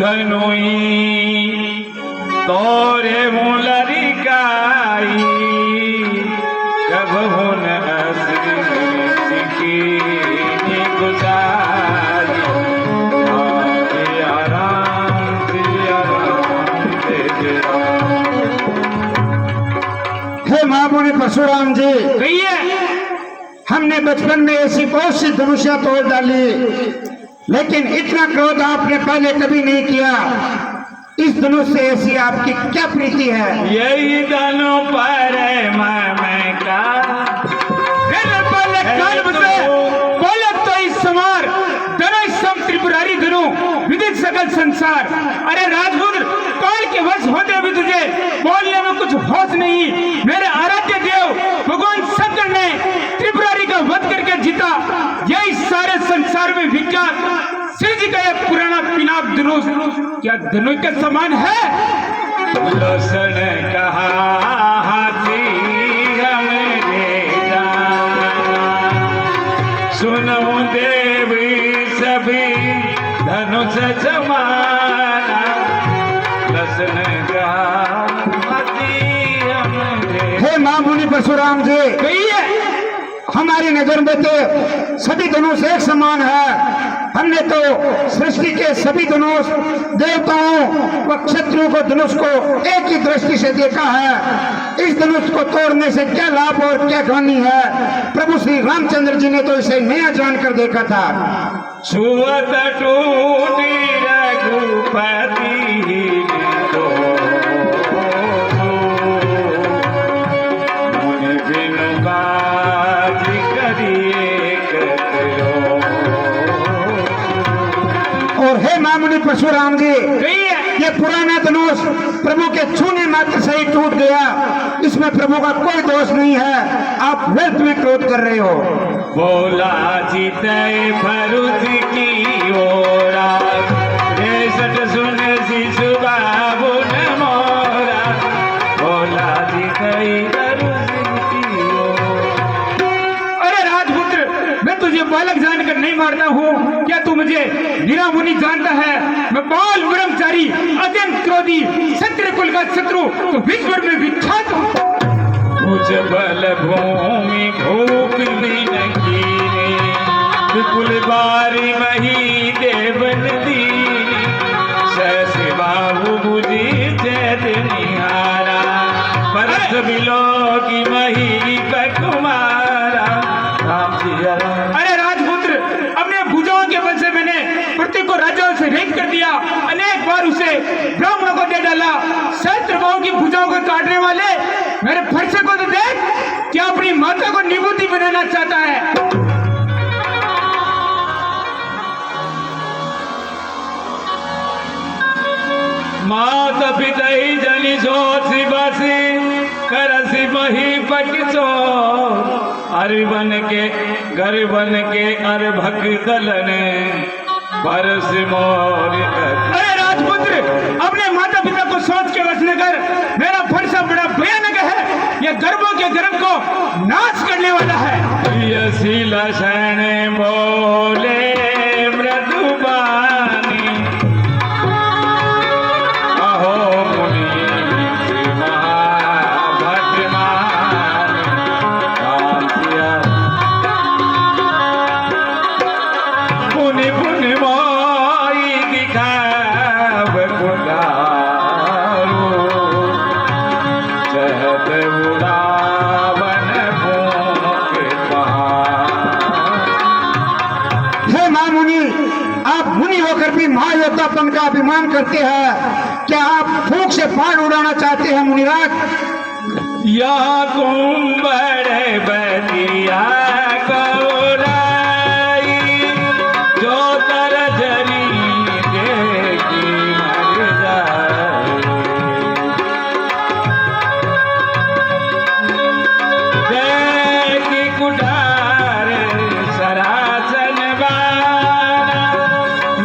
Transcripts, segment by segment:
धनुई तोरे मुलरी गाई कब हुन की गुजारी आराम हे महामुनि परशुराम जी, कहिए। हमने बचपन में ऐसी बहुत सी धनुषियां तोड़ डाली, लेकिन इतना क्रोध आपने पहले कभी नहीं किया। इस धनुष से ऐसी आपकी क्या प्रीति है? यही धनु पर मैं का बोले तो इस समार धनुष सम त्रिपुरारी धनु विदित सकल संसार। अरे राजपुत्र, काल के वश होते भी तुझे बोलने में कुछ होश नहीं। मेरे आराध्य देव भगवान शंकर ने त्रिपुरारी का वध करके जीता। यही सारे संसार में विख्यात शिव जी का यह पुराना पिनाक धनुष क्या धनुष के समान है? लोसन कहा हाथी हमरे सुनो देवी सभी धनुष जमाना लोसन कहा हाथी हमरे। हे महामुनि परशुराम जी, कहिए। हमारी नजर में तो सभी धनुष एक समान है। हमने तो सृष्टि के सभी धनुष, देवताओं व क्षत्रियों को धनुष को एक ही दृष्टि से देखा है। इस धनुष को तोड़ने से क्या लाभ और क्या हानि है? प्रभु श्री रामचंद्र जी ने तो इसे नया जानकर देखा था। छुअत टूटी रघुपति को मुनि बिनु बात करिए और हे महामुनि परशुराम जी, ये पुराना धनुष प्रभु के छूने मात्र से ही टूट गया। इसमें प्रभु का कोई दोष नहीं है। आप व्यर्थ में क्रोध कर रहे हो। बोला जीते भरुच की ओरा रेसट सुन शिशु बाबू ने मोरा। बोला जीते भरुच की ओरा। अरे राजपुत्र, मैं तुझे बालक जानकर नहीं मारता हूँ। क्या तू मुझे वीरा मुनि जानता है? मैं बाल ब्रह्मचारी, अत्यंत क्रोधी, क्षत्रिय कुल का शत्रु, तो विश्व में विख्यात हूँ। मुझ बल भूमि भूप भी नहीं विपुल बारी मही देवन दीनी सहस बाहु बुझी जैत निहारा परस बिलो की मही कुमारा। अरे राजपुत्र, अपने भुजाओं के बल से मैंने पृथ्वी को राज्यों से रेख कर दिया। अनेक बार उसे ब्राह्मणों को दे डाला। सहस्त्रबाहु की भुजाओं को काटने वाले मेरे फरसे को तो देख, क्या अपनी माता को निवृत्ति बनाना चाहता है? माता पिता ही जनी सोची बसी करसी मही पकिसो अरे बन के घर बन के अर भक्त दलने बरस मोर। अरे राजपुत्र, अपने माता पिता को सोच के बसने कर। मेरा फरसा बड़ा भयानक है। यह गर्भों के गर्भ को नाश करने वाला है। यसी लक्षण बोले मृदुबानी अहो मुनि पुनि पुनि मोई दिखाव गुलारू चहत उड़ावन भूख पहाड़। हे महामुनि, आप मुनि होकर भी महायोद्धापन का अभिमान करते हैं। क्या आप फूंक से पहाड़ उड़ाना चाहते हैं मुनिराज? यहाँ कुंभड़ बदिया गौराई जो तर जरी देगी मर जाए। देगी कुठार सरासन बाना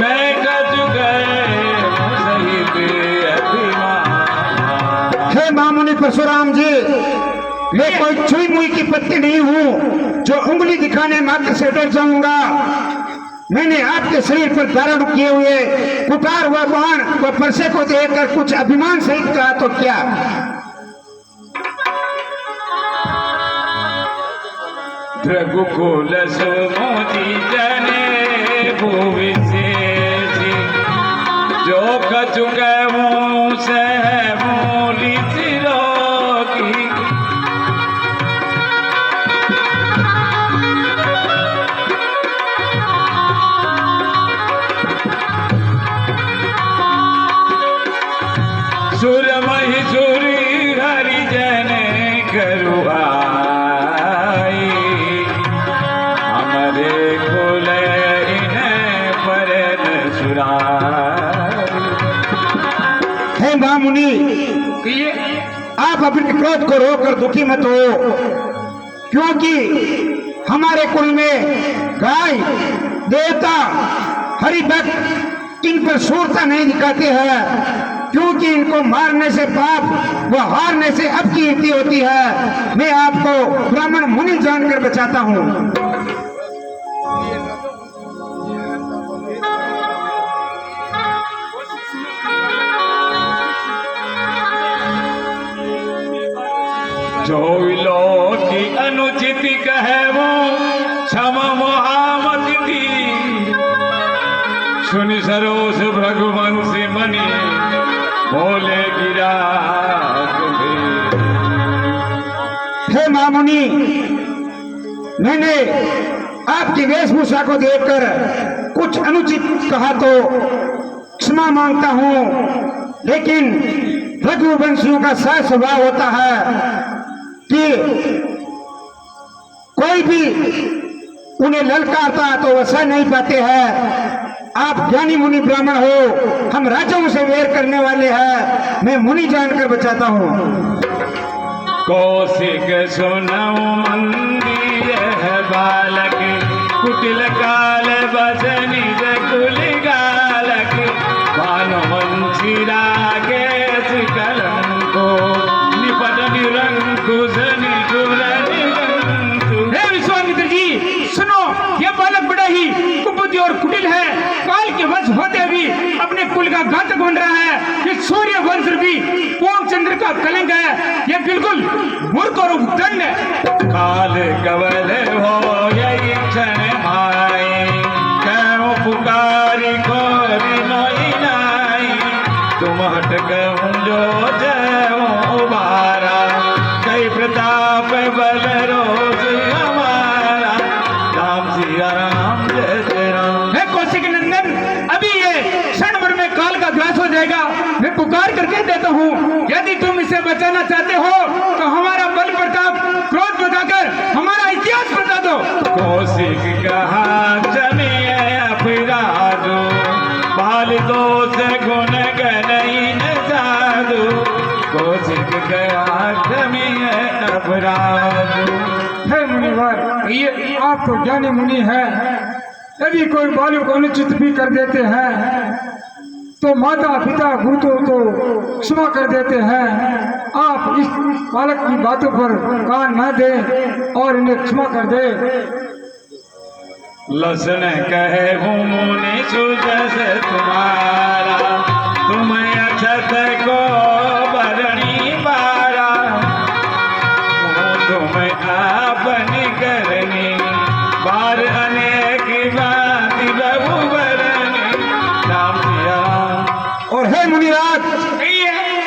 मैं कच गए सहित अभिमान। हे महामुनि परशुराम जी, मैं कोई छुई मुई की पत्ती नहीं हूँ जो उंगली दिखाने मात्र से डर जाऊंगा। मैंने आपके शरीर पर धारण किए हुए कुठार व बाण व परसे को देखकर कुछ अभिमान सहित कहा तो क्या? रघुकुल सुमति जने भुवि शेषि जो कछु कहूँ सह मूलि सिरोगी। सुर महिषुरी हरिजन करुआ हे महामुनि, आप अपने क्रोध को रोककर दुखी मत हो, क्योंकि हमारे कुल में गाय देवता हरिभक्त इन पर शूरता नहीं दिखाते हैं, क्योंकि इनको मारने से पाप व हारने से अपकीर्ति होती है। मैं आपको ब्राह्मण मुनि जानकर बचाता हूँ। जो लोग की अनुचित कहे वो क्षम मोहामत थी। सुनि सरोस भृगुवंश मणि बोले गिरा तुम्हें। हे महामुनि, मैंने आपकी वेशभूषा को देखकर कुछ अनुचित कहा तो क्षमा मांगता हूँ, लेकिन रघुवंशियों का सह स्वभाव होता है कि कोई भी उन्हें ललकारता तो वह सह नहीं पाते हैं। आप ज्ञानी मुनि ब्राह्मण हो, हम राजाओं से वेर करने वाले हैं। मैं मुनि जानकर बचाता हूँ। कौशिक सुनऊ मंदिर बालक कुटिल काल बसनी कुल गालक भानुवंशी रागे कलंको निपट निरंकुश निगुल निरंकुश। हे विश्वामित्र जी, सुनो, यह बालक बड़ा ही कुबुद्धि और कुटिल है। काल के वश होते भी अपने कुल का घातक बन रहा है। ये सूर्य वंश भी पूर्ण चंद्र का कलंक है। यह बिल्कुल मूर्ख और उद्दंड है। काल कवल हो यही क्षण माई क्यों पुकारी खोरी नोई नाई। तुम हट कहूँ जो जय उबारा कई प्रताप बल रोज हमारा। राम सिया राम जय जय राम। हे कौशिक नंदन, अभी ये क्षण भर में काल का ग्रास हो जाएगा। मैं पुकार करके देता हूँ, यदि तुम इसे बचाना चाहते हो तो हमारा बल प्रताप क्रोध बताकर हमारा इतिहास बता दो। कौशिक कहा जमिए अपराधो बाल दोष गुण गणहीन साधु। कौशिक कहा जमिए अपराधो। हे मुनिवर, ये आप तो ज्ञानी मुनि हैं। यदि कोई बालक को अनुचित भी कर देते हैं तो माता पिता गुरुओं को क्षमा कर देते हैं। आप इस बालक की बातों पर कान न दें और इन्हें क्षमा कर दें। लसन कहे हूँ मुनि सुजस तुम्हारा तुम अक्षत को बरणी पारा। तुम आपनी करनी बार अनेक बाती बहु बरनी। राम सिया राम। और हे मुनिराज,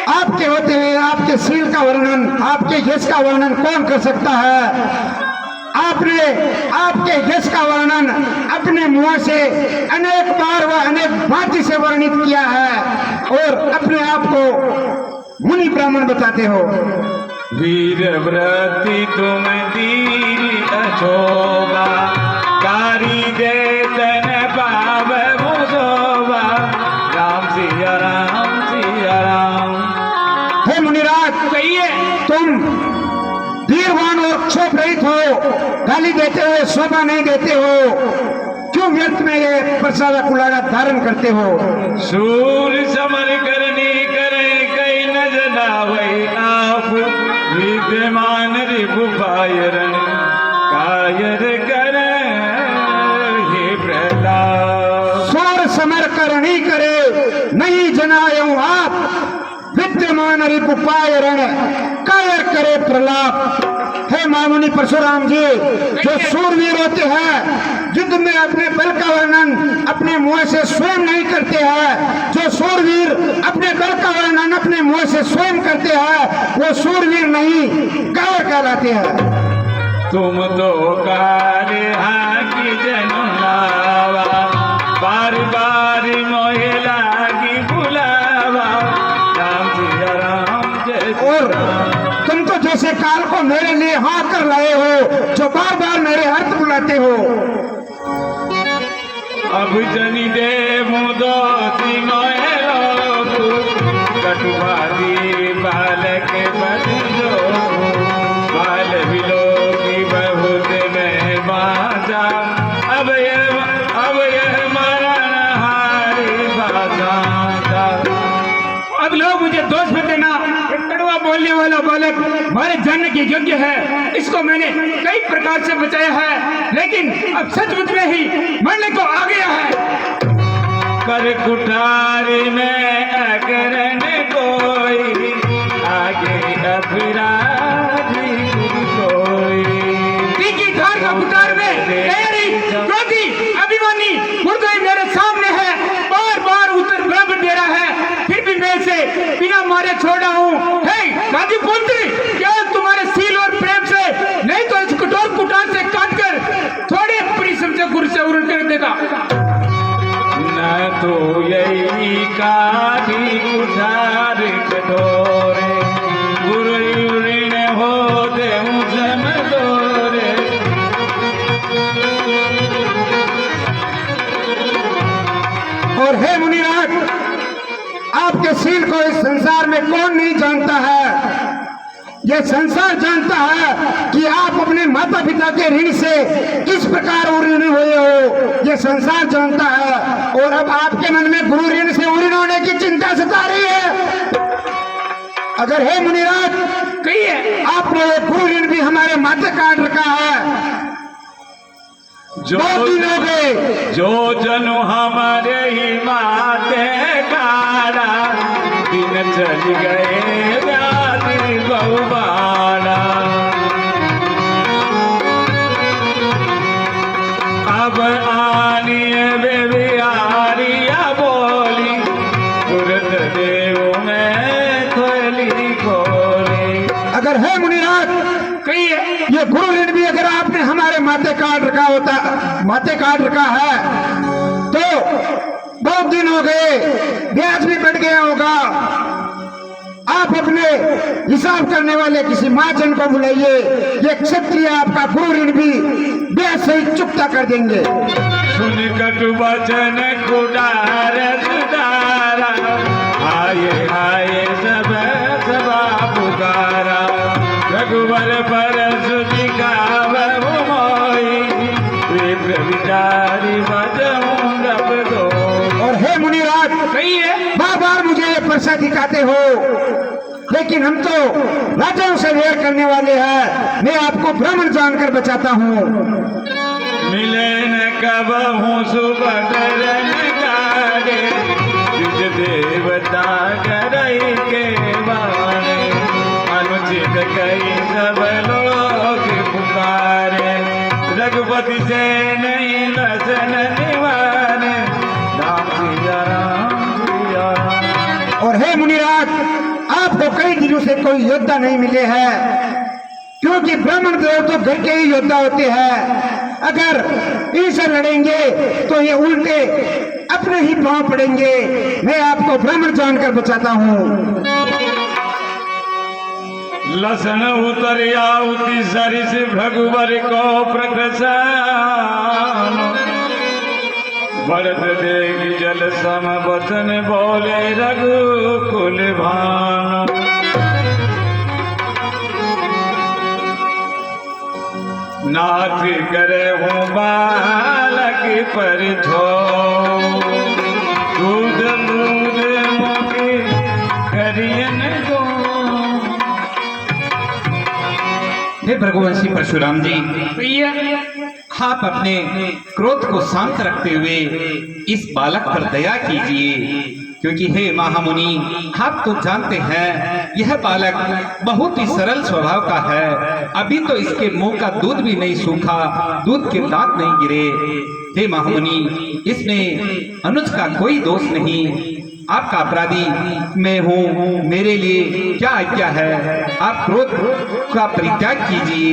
आपके होते हुए आपके शील का वर्णन, आपके यश का वर्णन कौन कर सकता है? आपने आपके यश का वर्णन अपने मुंह से अनेक बार व अनेक भांति से वर्णित किया है और अपने आप को मुनि ब्राह्मण बताते हो। वीर व्रति तुम दीरी अशोभा कारी दे तन पाव मुसोबा। राम सिया राम सिया राम। हे मुनिराज, कहिए, तुम वीरवान और क्षोभ रहित हो, गाली देते हुए शोभा नहीं देते हो, क्यों व्यर्थ में ये प्रसाद कुलाड़ा धारण करते हो? सूर समर करनी करे कई नजना वही आप विद्यमान रिपु कायर कायर करे हे प्रहलाद। आए हूँ आप विद्यमान रिपुपाय रण कायर करे प्रलाप। हे मामुनि परशुराम जी, जो सूरवीर होते हैं युद्ध में अपने बल का वर्णन अपने मुंह से स्वयं नहीं करते हैं, जो सूरवीर अपने बल का वर्णन अपने मुंह से स्वयं करते हैं वो सूरवीर नहीं कायर कहलाते हैं। तुम तो कारे की जनुलावा, बार बार मोहे लागी बुलावा, राम सिया राम जय और तुम तो जैसे काल को मेरे लिए हाँ कर लाए हो, जो बार बार मेरे अर्थ बुलाते हो। अब जनी दे मुदोती मोहे लोगु, कटुभादी बालक बदलो, बाल विलोकी बहुत में बाजा, अब यह मरण हारी बाजा। अब लोग मुझे दोष मत देना, एक कड़वा बोलने वाला बालक हमारे जानने के योग्य है, इसको मैंने कई प्रकार से बचाया है, लेकिन अब सचमुच में ही मरने को आ गया है। कर कुठारी में अकरण कोई, आगे अपराधी कोई। तीखी धार का कुठार में गहरी क्रोधी अभिमानी मुर्दई मेरे सामने है, बार बार उत्तर बराबर दे रहा है, फिर भी मैं इसे बिना मारे छोड़ा हूँ। हे गाजी पुत्री, क्या तुम्हारे सील और प्रेम से, नहीं तो इस कठोर कुठार से काटकर थोड़े परिश्रम से गुरु से उड़ कर देगा। न तो यही काठी कुठार कठोरे, गुरु ऋण हो दे जम दोरे। और हे मुनिराज, आपके शील को इस संसार में कौन नहीं जानता है? यह संसार जानता है कि आप अपने माता पिता के ऋण से किस प्रकार उऋण हुए हो, यह संसार जानता है। और अब आपके मन में गुरु ऋण से उऋण होने की चिंता सता रही है। अगर हे मुनिराज कहिए, आपने वो गुरु ऋण भी हमारे माथे काट रखा है। जो दिन हो गए जो जनु हमारे ही माते काड़ा, दिन चल गए व्याधि बहुबाड़ा। अब आनिए बेबियारिया बोली, तुरंत देव में खोली खोली। अगर है मुनिराज कहिए, ये गुरु ऋण भी अगर आपने हमारे माथे काट रखा है तो बहुत दिन हो गए, ब्याज भी बढ़ गया होगा। आप अपने हिसाब करने वाले किसी महाजन को बुलाइए, ये क्षत्रिय आपका गुरु ऋण भी ब्याज सहित चुकता कर देंगे। सुन कटु वचन कुडार सुधारा, आए आए सब सभा पुकारा। रघुवर पर सुधि गावहु मोई, विप्र विचारी बजहु गप दो। और हे मुनिराज कहिए, बार बार मुझे ये प्रसा दिखाते हो, लेकिन हम तो राजाओं से वेर करने वाले हैं। मैं आपको ब्राह्मण जानकर बचाता हूँ। मिले न कबहु सुभद्रन गारे, द्विज देवता करई के बारे। अनुचित कई सब लोग पुकारे, रघुपति से नहीं लसन निवारे। राम सिया राम सिया राम। और हे मुनिराज, आपको कई दिनों से कोई योद्धा नहीं मिले हैं, क्योंकि ब्राह्मण देव तो घर के ही योद्धा होते हैं। अगर इनसे लड़ेंगे तो ये उल्टे अपने ही पांव पड़ेंगे। मैं आपको ब्राह्मण जानकर बचाता हूँ। लसन उतरिया उति सरिस भगुवर को प्रकृसान, भरत देख जल सम वचन बोले रघुकुल भान। नाथ करे हूँ बालक पर थो, दूध दूध मुखी करियन गो। हे भृगुवंशी परशुराम जी, कहिए, आप अपने क्रोध को शांत रखते हुए इस बालक पर दया कीजिए। क्योंकि हे महामुनि, आप तो जानते हैं यह बालक बहुत ही सरल स्वभाव का है। अभी तो इसके मुंह का दूध भी नहीं सूखा, दूध के दांत नहीं गिरे। हे महामुनि, इसमें अनुज का कोई दोष नहीं। आपका अपराधी मैं हूँ, मेरे लिए क्या आज्ञा है? आप क्रोध का परित्याग कीजिए।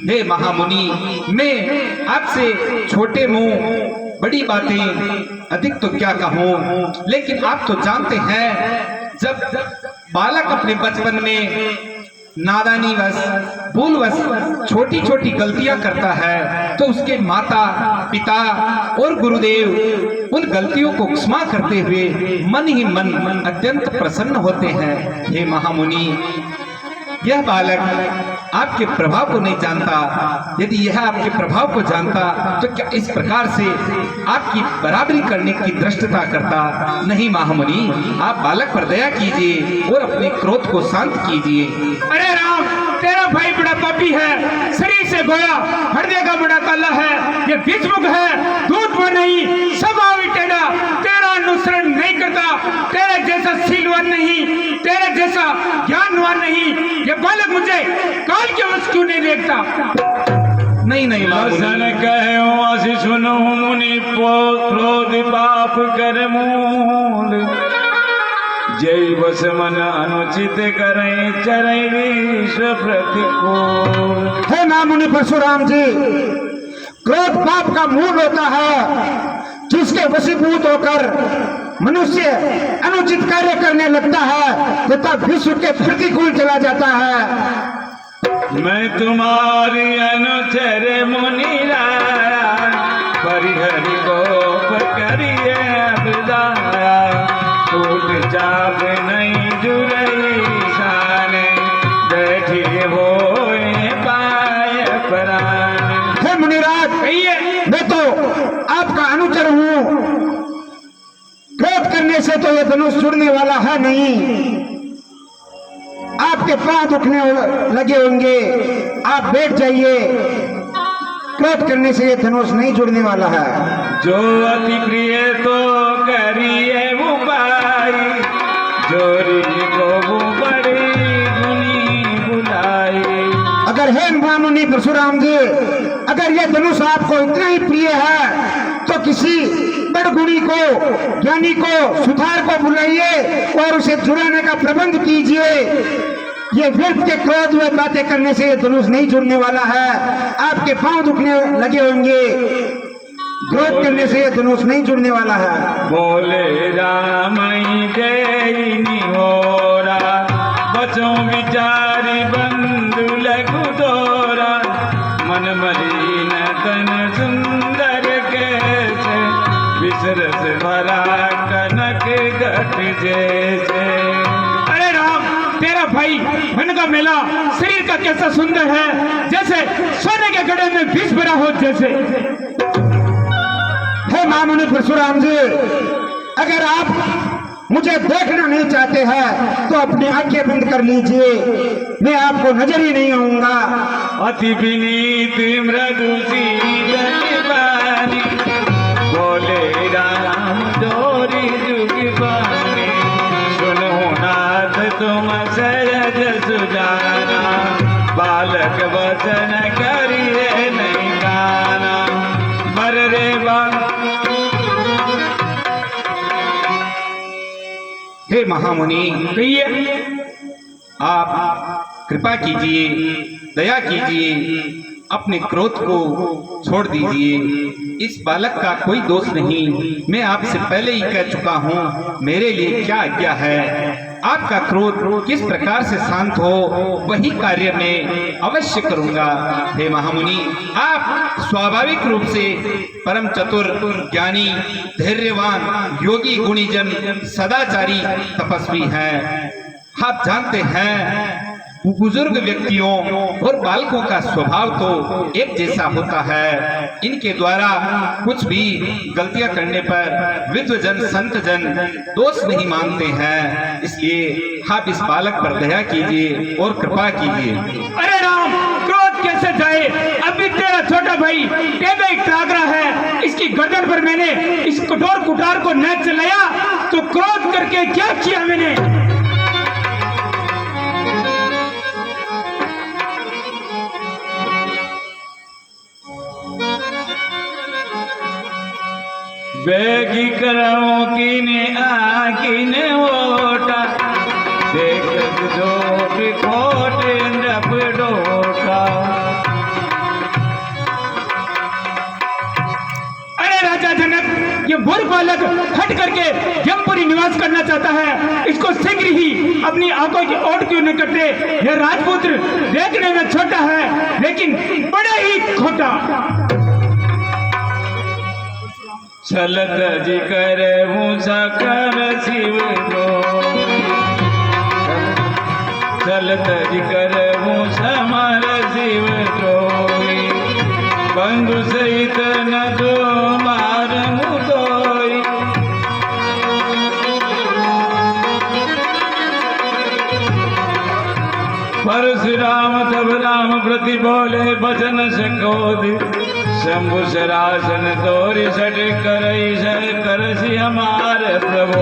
हे महामुनि, मैं आपसे छोटे मुंह बड़ी बातें अधिक तो क्या कहूँ, लेकिन आप तो जानते हैं जब बालक अपने बचपन में नादानी वश भूलवश छोटी छोटी गलतियां करता है तो उसके माता पिता और गुरुदेव उन गलतियों को क्षमा करते हुए मन ही मन अत्यंत प्रसन्न होते हैं। हे महामुनि, यह बालक आपके प्रभाव को नहीं जानता। यदि यह आपके प्रभाव को जानता तो क्या इस प्रकार से आपकी बराबरी करने की धृष्टता करता? नहीं महामुनि, आप बालक पर दया कीजिए और अपने क्रोध को शांत कीजिए। अरे राम, तेरा भाई बड़ा पापी है, शरीर से गोया, हृदय का बड़ा काला है, ये विषमुख है, दूध में नहीं, स्वभाव टेढ़ा, तेरा अनुसरण नहीं करता, तेरे जैसा शीलवान नहीं, तेरे जैसा ज्ञानवान नहीं। ये बालक मुझे काल के वश क्यों नहीं देखता? नहीं नहीं वसन कहो असि सुनो मुनि क्रोध पाप कर मूल, जय बस मन अनुचित करें चरई विश्व प्रतिकूल। हे महामुनि परशुराम जी, क्रोध पाप का मूल होता है। जिसके वशीभूत होकर मनुष्य अनुचित कार्य करने लगता है तथा विश्व के प्रतिकूल चला जाता है। मैं तुम्हारी अनुचर मुनि राया, परिहरि गोप करिए अबदाया, टूट जाप नहीं जुरई शान, बैठी होए पाए प्राण। हे मुनिराज, मैं तो आपका अनुचर हूँ। क्रोध करने से तो ये धनुष छूटने वाला है नहीं। आपके पांव दुखने लगे होंगे, आप बैठ जाइए। क्रोध करने से ये धनुष नहीं जुड़ने वाला है। जो अति प्रिय तो करिए उपाय, जोरी को बड़ी गुनी बुलाई। अगर हे महामुनि परशुराम जी, अगर ये धनुष आपको इतना ही प्रिय है तो किसी बड़ गुणी को, ज्ञानी को, सुथार को बुलाइए और उसे जुड़ाने का प्रबंध कीजिए। ये व्यर्थ के क्रोध में बातें करने से ये धनुष नहीं जुड़ने वाला है। आपके पांव दुखने लगे होंगे, क्रोध करने से ये धनुष नहीं जुड़ने वाला है। बोले राम जय निहोरा, बचों विचारी बंधु लघु दोरा, मन मलिन तन सुंदर कैसे, विसरस भरा कनक घट जैसे। अरे राम, तेरा भाई मन का मेला, शरीर का कैसा सुंदर है, जैसे सोने के घड़े में विष भरा हो जैसे। हे महामुनि परशुराम जी, अगर आप मुझे देखना नहीं चाहते हैं तो अपनी आंखें बंद कर लीजिए, मैं आपको नजर ही नहीं आऊंगा। अति विनीत मृदु शीतल वाणी, बोले राम डोरी जुग बानी, सुनो नाथ तुम सहज सुजाना, बालक वचन करिए नहीं गाना। मर रे हे महामुनि, आप कृपा कीजिए, दया कीजिए, अपने क्रोध को छोड़ दीजिए। इस बालक का कोई दोष नहीं। मैं आपसे पहले ही कह चुका हूँ, मेरे लिए क्या आज्ञा है। आपका क्रोध किस प्रकार से शांत हो वही कार्य मैं अवश्य करूंगा। हे महामुनि, आप स्वाभाविक रूप से परम चतुर, ज्ञानी, धैर्यवान, योगी, गुणीजन, सदाचारी, तपस्वी हैं। आप जानते हैं बुजुर्ग व्यक्तियों और बालकों का स्वभाव तो एक जैसा होता है। इनके द्वारा कुछ भी गलतियां करने पर विद्वजन, संतजन दोष नहीं मानते हैं। इसलिए आप इस बालक पर दया कीजिए और कृपा कीजिए। अरे राम, क्रोध के कैसे जाए? अभी तेरा छोटा भाई टेबे टागरा है, इसकी गर्दन पर मैंने इस कठोर कुठार को न चलाया तो क्रोध करके क्या किया मैंने? बेगी करो किने आकिने वोटा देख जो खोटे डोटा। अरे राजा जनक, ये बुर बालक हट करके यमपुरी निवास करना चाहता है, इसको शीघ्र ही अपनी आंखों की ओट क्यों न कटे? यह राजपुत्र देखने में छोटा है लेकिन बड़ा ही खोटा। चलत जी करे मूसा कर शिव को, चलत जी करे मूसा मार शिव को, बंधु सहित न दो मार मुदोई। परशुराम तब राम प्रति बोले बचन सकोदि, शंभु शरासन तोरी सट करई करसी हमारे प्रभु।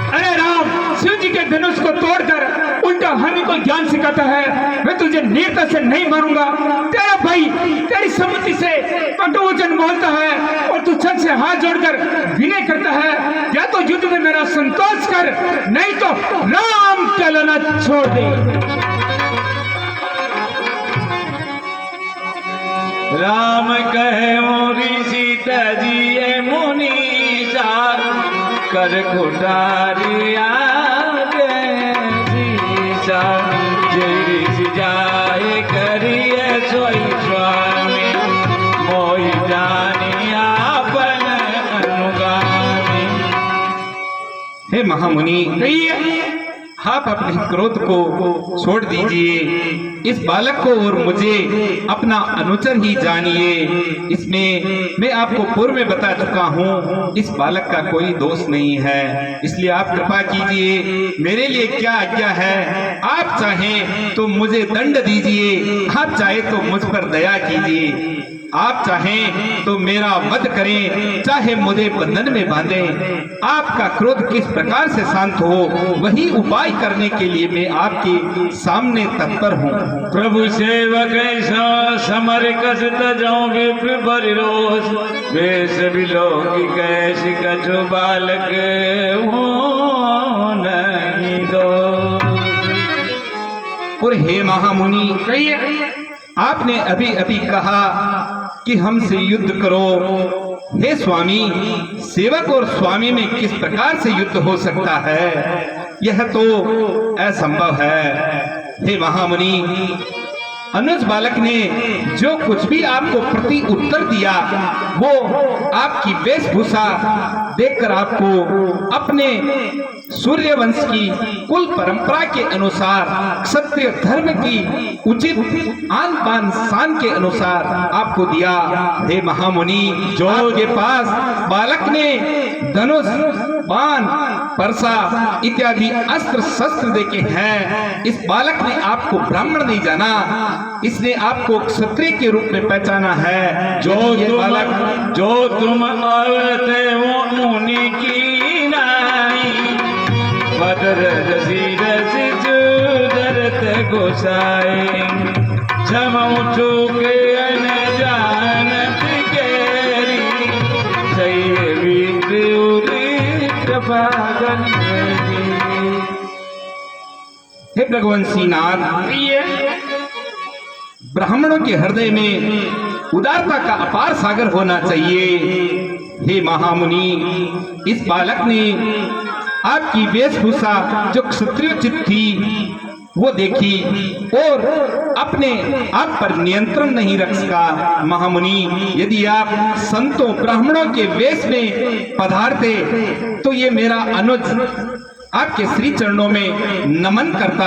अरे राम, शिव जी के धनुष को तोड़कर उल्टा हमें को ज्ञान सिखाता है। मैं तुझे नीरता से नहीं मारूंगा। तेरा भाई तेरी सम्मति से कटु वचन बोलता है और तू छत से हाथ जोड़कर विनय करता है। या तो युद्ध में मेरा संतोष कर, नहीं तो राम चलना छोड़ दे। राम कहे मोरी सीता जी ए मुनीसा, कर कुटारिया सीसा, जय जाए करिए सोई स्वामी, मोई जानिया अपन अनुगामी। हे महामुनि, आप अपने क्रोध को छोड़ दीजिए। इस बालक को और मुझे अपना अनुचर ही जानिए। इसमें मैं आपको पूर्व में बता चुका हूँ, इस बालक का कोई दोष नहीं है। इसलिए आप कृपा कीजिए, मेरे लिए क्या आज्ञा है? आप चाहें तो मुझे दंड दीजिए, आप चाहे तो मुझ पर दया कीजिए। आप चाहें तो मेरा वध करें, चाहे मुझे बंधन में बांधें। आपका क्रोध किस प्रकार से शांत हो, वही उपाय करने के लिए मैं आपके सामने तत्पर हूँ। प्रभु सेवक समर कसत जाऊं विप्र बरिरोस, वेश बिलोकी कैसी कछु बालक हो नहीं दो। और हे महामुनि, कहिए, आपने अभी अभी कहा कि हमसे युद्ध करो। हे स्वामी, सेवक और स्वामी में किस प्रकार से युद्ध हो सकता है? यह तो असंभव है। हे महामुनि, अनुज बालक ने जो कुछ भी आपको प्रति उत्तर दिया, वो आपकी वेशभूषा देखकर आपको अपने सूर्यवंश की कुल परंपरा के अनुसार, क्षत्रिय धर्म की उचित आन बान शान के अनुसार आपको दिया। हे महामुनि, जो के पास बालक ने धनुष, बाण, परसा इत्यादि अस्त्र शस्त्र देखे हैं, इस बालक ने आपको ब्राह्मण नहीं जाना, इसने आपको क्षत्रिय के रूप में पहचाना है। जो तुम आवते वो मुनि की नाई, बदर रसीरस जुदरत गोसाई, क्षमऊ चूके अनजानत केरी, सही वीर उदित भागन मेरी। हे भगवान श्रीनाथ, ब्राह्मणों के हृदय में उदारता का अपार सागर होना चाहिए। हे महामुनि, इस बालक ने आपकी वेशभूषा जो क्षत्रियोचित थी वो देखी और अपने आप पर नियंत्रण नहीं रख सका। महामुनि, यदि आप संतों ब्राह्मणों के वेश में पधारते तो ये मेरा अनुज आपके श्री चरणों में नमन करता,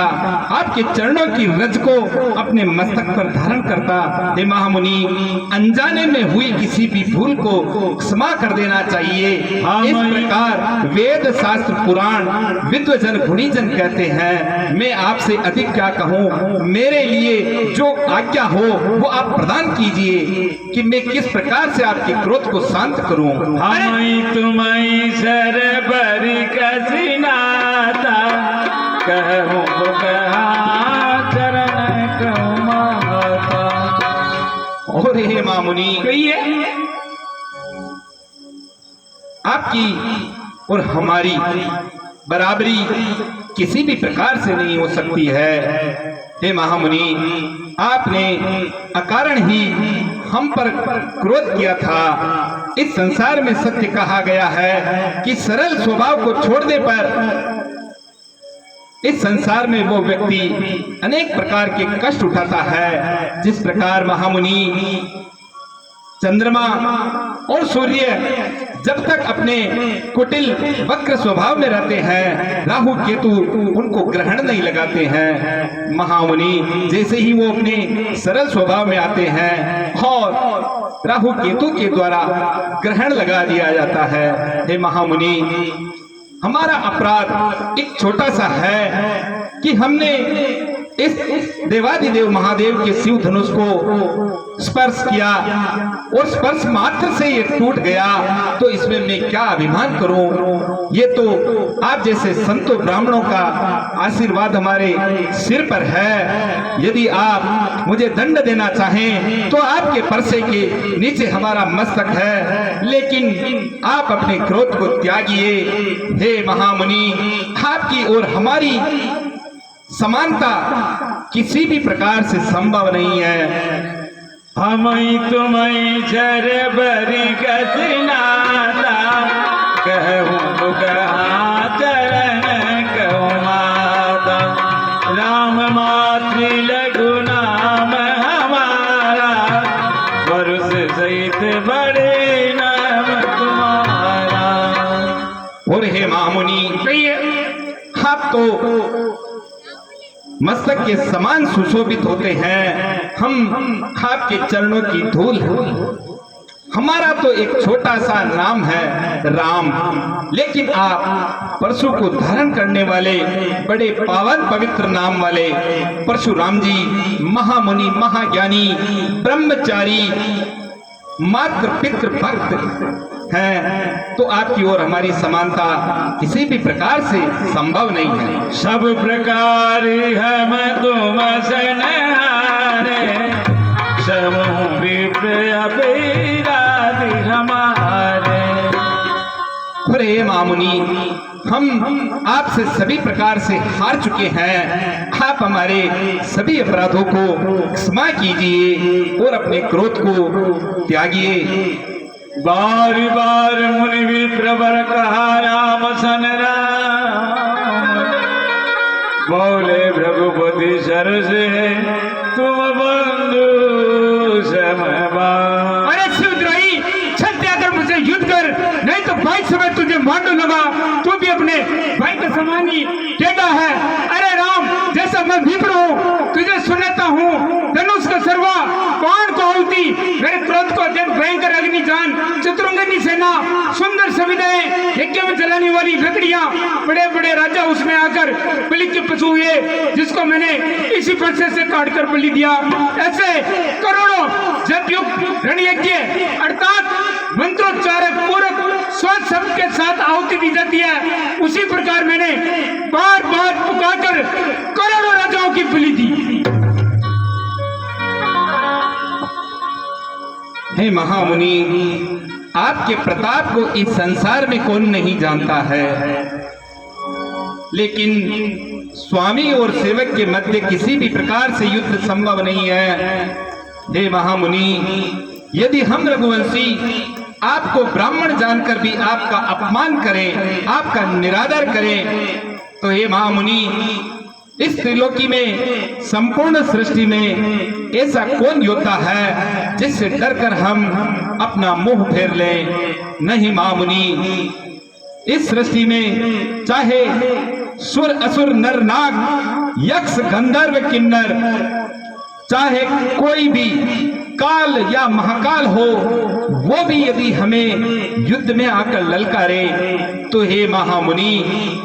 आपके चरणों की रज को अपने मस्तक पर धारण करता। हे महामुनि, अनजाने में हुई किसी भी भूल को क्षमा कर देना चाहिए। इस प्रकार वेद शास्त्र पुराण विद्वजन गुणीजन कहते हैं। मैं आपसे अधिक क्या कहूँ, मेरे लिए जो आज्ञा हो वो आप प्रदान कीजिए कि मैं किस प्रकार से आपके क्रोध को शांत करूं। हम तुम्हें सर बरी कसिनाता कहूँ कहा चरण कमाता। और हे मामुनि, कहिए आपकी और हमारी बराबरी किसी भी प्रकार से नहीं हो सकती है। हे महामुनि, आपने अकारण ही हम पर क्रोध किया था। इस संसार में सत्य कहा गया है कि सरल स्वभाव को छोड़ने पर इस संसार में वो व्यक्ति अनेक प्रकार के कष्ट उठाता है। जिस प्रकार महामुनि चंद्रमा और सूर्य जब तक अपने कुटिल वक्र स्वभाव में रहते हैं, राहु केतु उनको ग्रहण नहीं लगाते हैं। महामुनि, जैसे ही वो अपने सरल स्वभाव में आते हैं और राहु केतु के द्वारा ग्रहण लगा दिया जाता है। हे महामुनि, हमारा अपराध एक छोटा सा है कि हमने इस देवादिदेव महादेव के शिव धनुष को स्पर्श किया और स्पर्श मात्र से ये टूट गया, तो इसमें मैं क्या अभिमान करूं। ये तो आप जैसे संतों ब्राह्मणों का आशीर्वाद हमारे सिर पर है। यदि आप मुझे दंड देना चाहें तो आपके परसे के नीचे हमारा मस्तक है, लेकिन आप अपने क्रोध को त्यागिए। हे महामुनि, आपकी और हमारी समानता किसी भी प्रकार से संभव नहीं है। हम तुम्हें जर बरी कसिनाता कहूँ कहा चरण कमाता। राम मातृ लघु नाम हमारा, वरुष सहित बड़े नाम तुम्हारा। और हे महामुनि, आप तो मस्तक के समान सुशोभित होते हैं। हम आपके चरणों की धूल हैं। हमारा तो एक छोटा सा नाम है राम, लेकिन आप परशु को धारण करने वाले बड़े पावन पवित्र नाम वाले परशुराम जी महामुनि, महाज्ञानी, ब्रह्मचारी, मात्र पितृ भक्त हैं। तो आपकी और हमारी समानता किसी भी प्रकार से संभव नहीं है। सब प्रकार हम तुम सनहारे, समूह विप्रादि हमारे। अरे मामुनि, हम आपसे सभी प्रकार से हार चुके हैं। आप हमारे सभी अपराधों को क्षमा कीजिए और अपने क्रोध को त्यागिए। बार बार मुनि विप्रवर कहा राम सन राम, बोले भृगुपति सरस है तुम बंधु समबान। अरे शिवद्रोही, छल त्यागर मुझसे युद्ध कर, नहीं तो भाई समय तुझे मार दूंगा। तू भी अपने भाई का समान ही टेढ़ा है। अरे राम, जैसा मैं विप्र हूँ तुझे सुनाता हूँ, धनुष का सर्वा बाण को आहुति, मेरे क्रोध को देख भयंकर अग्निजान, चतुरंगनी सेना, सुंदर सविधाएं, यज्ञ में जलाने वाली लकड़ियां, बड़े बड़े राजा उसमें आकर बलि के पशु हुए, जिसको मैंने इसी फरसे से काट कर बलि दिया। ऐसे करोड़ों जप युक्त रणयज्ञ अर्थात मंत्रोच्चारक पूरक स्वच्छ शब्द के साथ आहुति दी जाती है, उसी प्रकार मैंने बार बार पुकारकर करोड़ों राजाओं की बलि दी। हे महामुनि, आपके प्रताप को इस संसार में कौन नहीं जानता है, लेकिन स्वामी और सेवक के मध्य किसी भी प्रकार से युद्ध संभव नहीं है। हे महामुनि, यदि हम रघुवंशी आपको ब्राह्मण जानकर भी आपका अपमान करें, आपका निरादर करें, तो हे महामुनि, इस त्रिलोकी में, संपूर्ण सृष्टि में ऐसा कौन योद्धा है जिससे डरकर हम अपना मुंह फेर लें। नहीं महामुनि, इस सृष्टि में चाहे सुर असुर नर नाग यक्ष गंधर्व किन्नर, चाहे कोई भी काल या महाकाल हो, वो भी यदि हमें युद्ध में आकर ललकारे तो हे महामुनि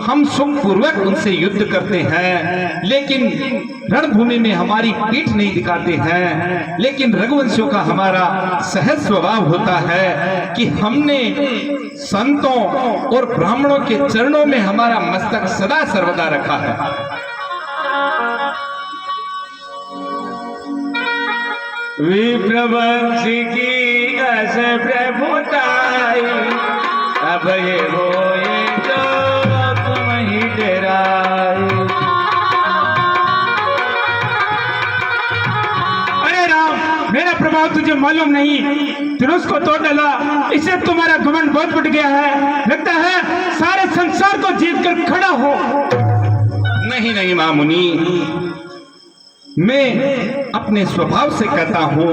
हम सुखपूर्वक उनसे युद्ध करते हैं, लेकिन रणभूमि में हमारी पीठ नहीं दिखाते हैं। लेकिन रघुवंशियों का हमारा सहज स्वभाव होता है कि हमने संतों और ब्राह्मणों के चरणों में हमारा मस्तक सदा सर्वदा रखा है। विप्रवंशी की अस प्रभुताई, अब ये होए जो तुम ही डराई। अरे राम, मेरा प्रभाव तुझे मालूम नहीं, तूने उसको तोड़ डाला, इससे तुम्हारा घमंड बहुत बढ़ गया है। लगता है सारे संसार को जीत कर खड़ा हो। नहीं नहीं महामुनि, मैं अपने स्वभाव से कहता हूँ,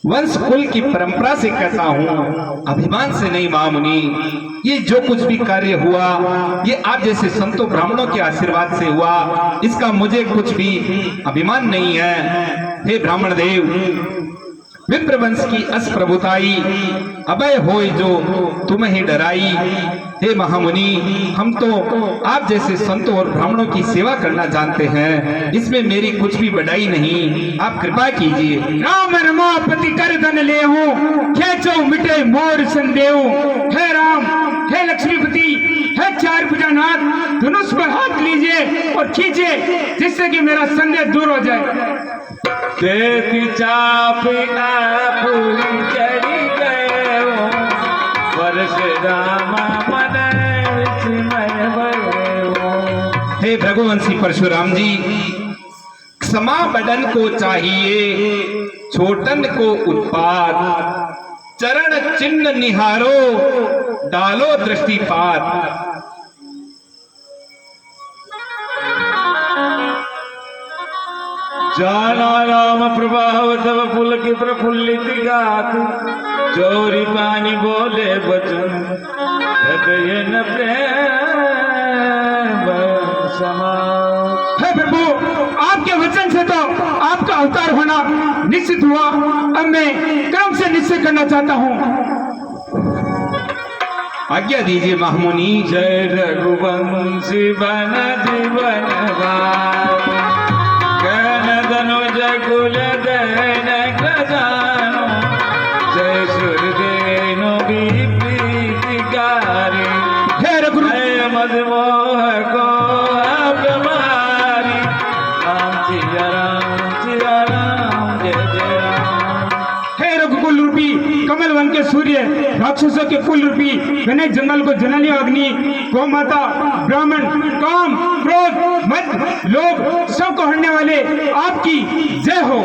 वंश कुल की परंपरा से कहता हूँ, अभिमान से नहीं महामुनि। ये जो कुछ भी कार्य हुआ ये आप जैसे संतों ब्राह्मणों के आशीर्वाद से हुआ, इसका मुझे कुछ भी अभिमान नहीं है। हे ब्राह्मण देव, विप्रवंश की अस प्रभुताई, अभय होय जो तुम ही डराई। हे महामुनि, हम तो आप जैसे संतों और ब्राह्मणों की सेवा करना जानते हैं, इसमें मेरी कुछ भी बढ़ाई नहीं, आप कृपा कीजिए। राम रमापति कर धन ले हूँ, खेचो मिटे मोर संदेव। हे राम, हे लक्ष्मीपति, हे चार भुजानाथ, धनुष पर हाथ लीजिए और खींचिए, जिससे कि मेरा संदेह दूर हो जाए। देती चाप पूरी चढ़ी गए हो, परशुराम मन विस्मय भये हो। हे भृगुवंशी परशुराम जी, क्षमा बदन को चाहिए, छोटन को उत्पात, चरण चिन्ह निहारो, डालो दृष्टिपात। जाना राम प्रभाव तब पुल की प्रफुल्लित गात, चोरी पानी बोले बचन हृदय न प्रेम समा। हे प्रभु, आपके वचन से तो आपका अवतार होना निश्चित हुआ। अब मैं क्रम से निश्चय करना चाहता हूँ। आज्ञा दीजिए महामुनि। जय रघुवंशी बन जीवन धनुज कुल दैन खजानो, जय सूर्यदेनो भी प्रीतिकारी। हे रघुर जय मदमोह को अपमारी, राम सिया राम जय जय राम। हे रघुकुल रूपी कमल वन के सूर्य, राक्षसों के कुल रूपी घने जंगल को जलाने अग्नि, गौ माता, ब्राह्मण, काम, क्रोध, मद, लोभ सबको हरने वाले आपकी जय हो।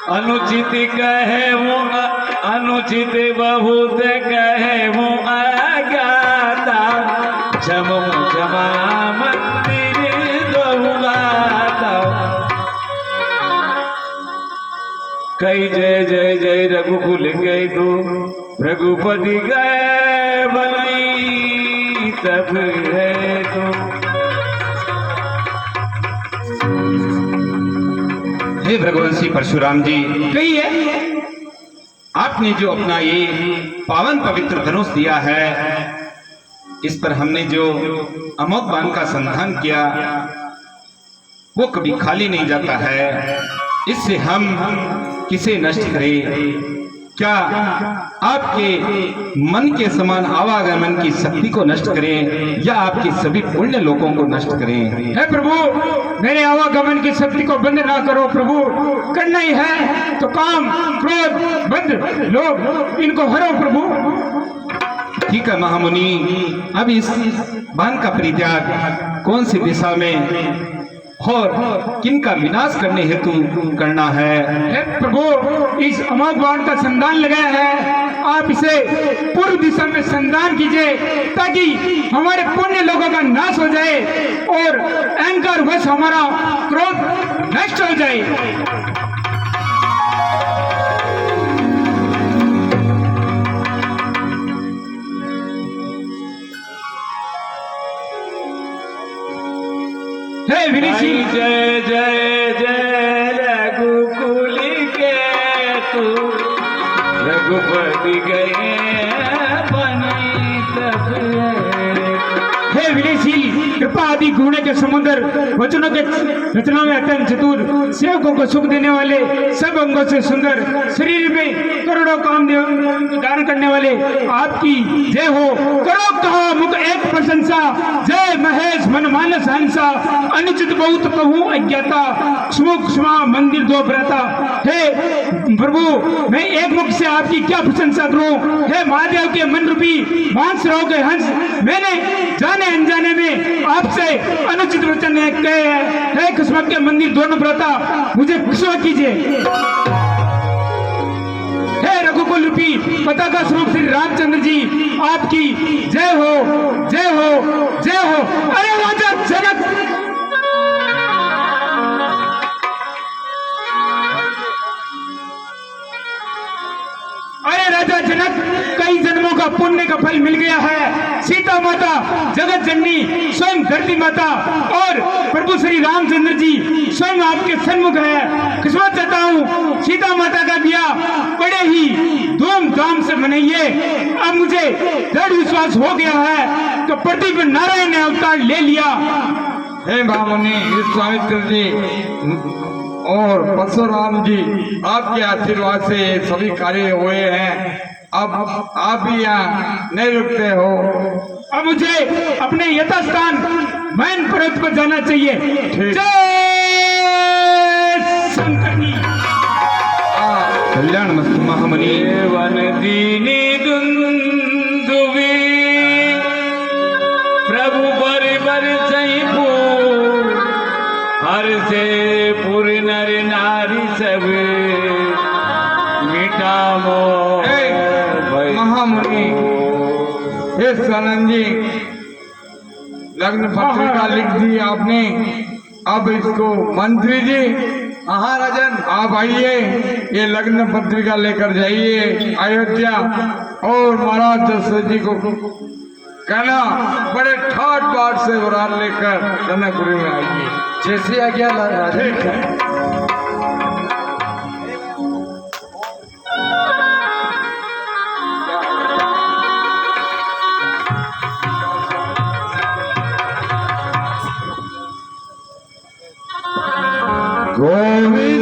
अनुचित कहे वो अनुचित बहुत कहे वो अज्ञाता, क्षमो क्षमा मंदिर दोगाता। कई जय जय जय रघुकुल गए दो, रघुपति गए बनई तब है तो। हे भृगुवंशी परशुराम जी, कहिए। आपने जो अपना ये पावन पवित्र धनुष दिया है, इस पर हमने जो अमोघ बाण का संधान किया वो कभी खाली नहीं जाता है। इससे हम किसे नष्ट करें? क्या आपके मन के समान आवागमन की शक्ति को नष्ट करें या आपके सभी पुण्य लोगों को नष्ट करें? हे प्रभु, मेरे आवागमन की शक्ति को बंद ना करो प्रभु। करना ही है तो काम, क्रोध, बंद, लोभ, इनको हरो प्रभु। ठीक है महामुनि, अब इस बाण का परित्याग कौन सी दिशा में और किनका विनाश करने हेतु करना है? हे प्रभु, इस अमोघ बाण का संधान लगाया है, आप इसे पूर्व दिशा में संधान कीजिए ताकि हमारे पुण्य लोगों का नाश हो जाए और अहंकार वश हमारा क्रोध नष्ट हो जाए। हे विदेशी जय जय जय रघुकुल के तू रघुपति गए बनी तब हे विदेशी कृपा आदि गुण के समुद्र वचनों के रचना में अत्यंत चतुर सेवकों को सुख देने वाले सब अंगों से सुंदर शरीर में करोड़ों काम दान करने वाले आपकी जय हो। करो कहो मुख एक प्रशंसा जय महेश मन मानस हंसा अनुचित बहुत कहूँ अज्ञाता क्षमो क्षमा मंदिर दो भ्राता। हे प्रभु मैं एक मुख से आपकी क्या प्रशंसा करूं। हे महादेव के मन रूपी मांस रहो के हंस मैंने जाने अनजाने में आपसे अनुचित वचन कहे हैं। हे किस्मत के मंदिर दोनों भ्राता मुझे क्षमा कीजिए। हे रघुकुल रूपी पताका स्वरूप श्री रामचंद्र जी आपकी जय हो जय हो जय हो। अरे राजा जनक अरे राजा जनक कई जन्मों का पुण्य का फल मिल गया है। सीता माता जगत जननी स्वयं धरती माता और प्रभु श्री रामचंद्र जी स्वयं आपके सन्मुख है। किस्मत चाहता हूँ सीता माता का ब्याह बड़े ही धूमधाम से मनाइए। अब मुझे दृढ़ विश्वास हो गया है कि प्रदीप नारायण ने अवतार ले लिया। हे महामुनि विश्वामित्र जी और परशुराम जी आपके आशीर्वाद से ये सभी कार्य हुए हैं। अब आप भी यहाँ नहीं रुकते हो। अब मुझे अपने यथास्थान मैन पर्वत पर जाना चाहिए। ठीक। जय शंकर जी। कल्याण मस्तु महामुनि। वन दीनी दुंदुवी प्रभु बर बर चैपू हर से पुर नर नारी सब मिटामो महामुनि हे सनंद जी लग्न पत्रिका लिख दी आपने। अब इसको मंत्री जी महाराजन आप आइए ये लग्न पत्रिका लेकर जाइए अयोध्या और महाराज दशरथ जी को कहना बड़े ठाट बाट से उड़ान लेकर जनकपुरी में आइए। जैसे आज्ञा ठीक है। गोविंद